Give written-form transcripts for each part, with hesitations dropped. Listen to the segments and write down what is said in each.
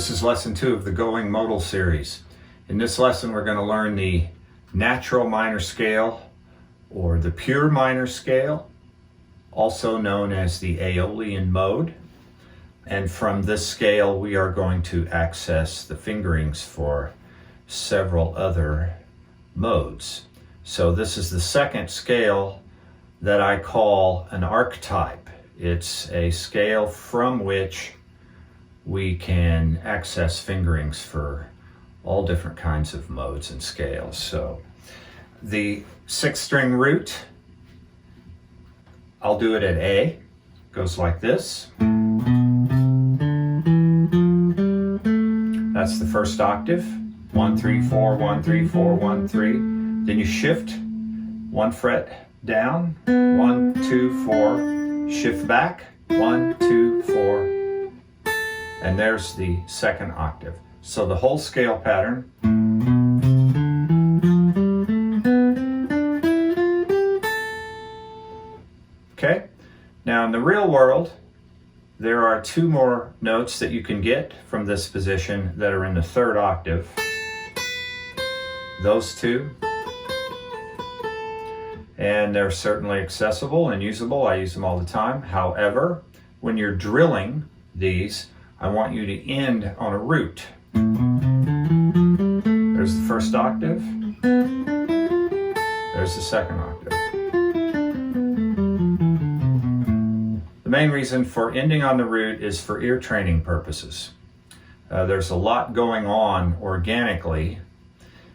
This is lesson 2 of the Going Modal series. In this lesson, we're going to learn the natural minor scale, or the pure minor scale, also known as the Aeolian mode. And from this scale, we are going to access the fingerings for several other modes. So this is the second scale that I call an archetype. It's a scale from which we can access fingerings for all different kinds of modes and scales. So the 6-string root, I'll do it at A, goes like this. That's the first octave, 1, 3, 4, 1, 3, 4, 1, 3. Then you shift 1 fret down, 1, 2, 4, shift back, 1, 2, 4, and there's the second octave. So the whole scale pattern. Okay, now in the real world, there are 2 more notes that you can get from this position that are in the 3rd octave. Those 2. And they're certainly accessible and usable. I use them all the time. However, when you're drilling these, I want you to end on a root. There's the first octave. There's the second octave. The main reason for ending on the root is for ear training purposes. There's a lot going on organically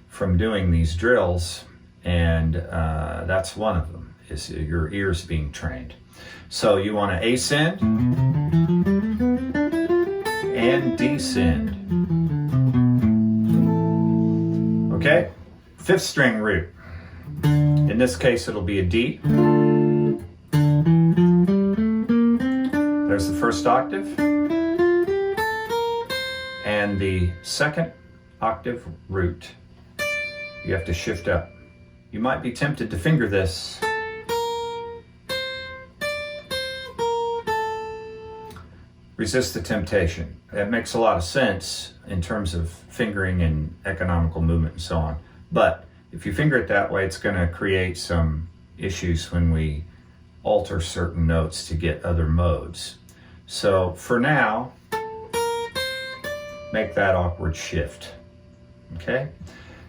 from doing these drills, and that's one of them, is your ears being trained. So you want to ascend and descend. Okay, 5th string root. In this case, it'll be a D. There's the first octave and the second octave root. You have to shift up. You might be tempted to finger this. Resist the temptation. It makes a lot of sense in terms of fingering and economical movement and so on. But if you finger it that way, it's going to create some issues when we alter certain notes to get other modes. So for now, make that awkward shift. Okay?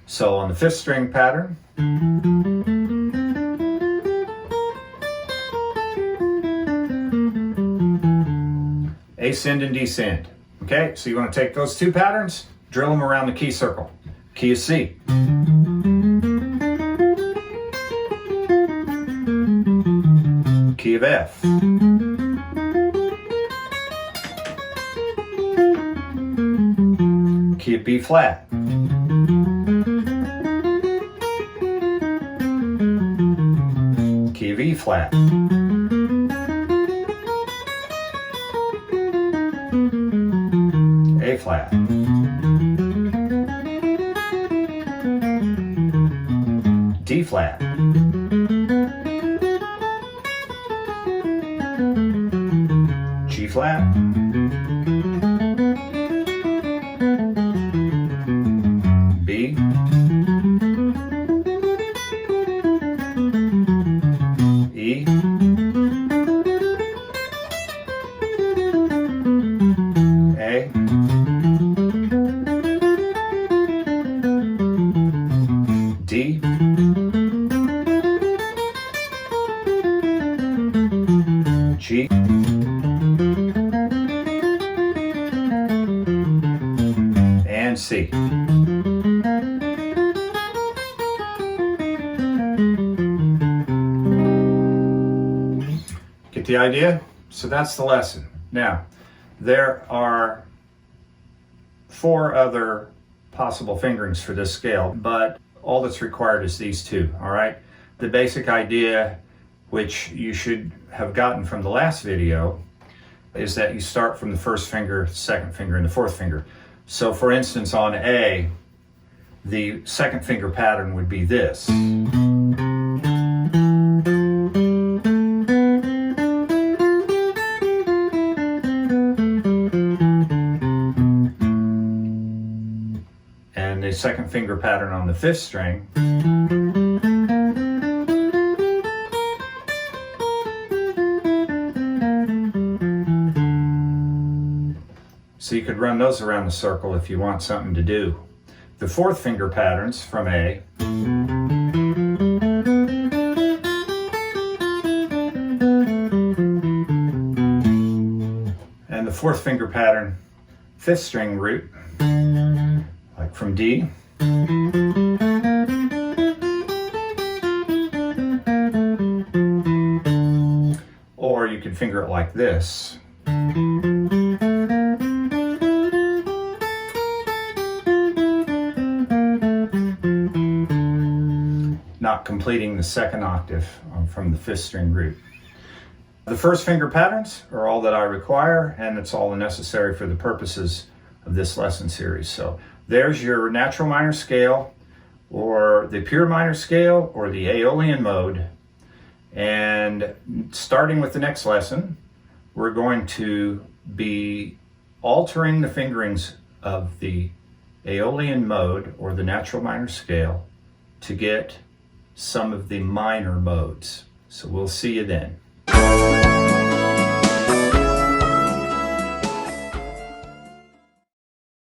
So on the 5th string pattern, ascend and descend. Okay, so you want to take those 2 patterns, drill them around the key circle. Key is C. Key of F. Key of B flat. Key of E flat. A flat. D flat. G flat. B. E. A. D. G. And C. Get the idea? So that's the lesson. Now, there are 4 other possible fingerings for this scale, but all that's required is these 2, all right? The basic idea, which you should have gotten from the last video, is that you start from the 1st finger, 2nd finger, and the 4th finger. So for instance, on A, the 2nd finger pattern would be this. second finger pattern on the 5th string. So you could run those around the circle if you want something to do. The 4th finger patterns from A. And the 4th finger pattern, 5th string root, like from D. Or you could finger it like this. Not completing the 2nd octave from the 5th string root. The first finger patterns are all that I require, and it's all necessary for the purposes of this lesson series. So there's your natural minor scale, or the pure minor scale, or the Aeolian mode. And starting with the next lesson, we're going to be altering the fingerings of the Aeolian mode, or the natural minor scale, to get some of the minor modes. So we'll see you then.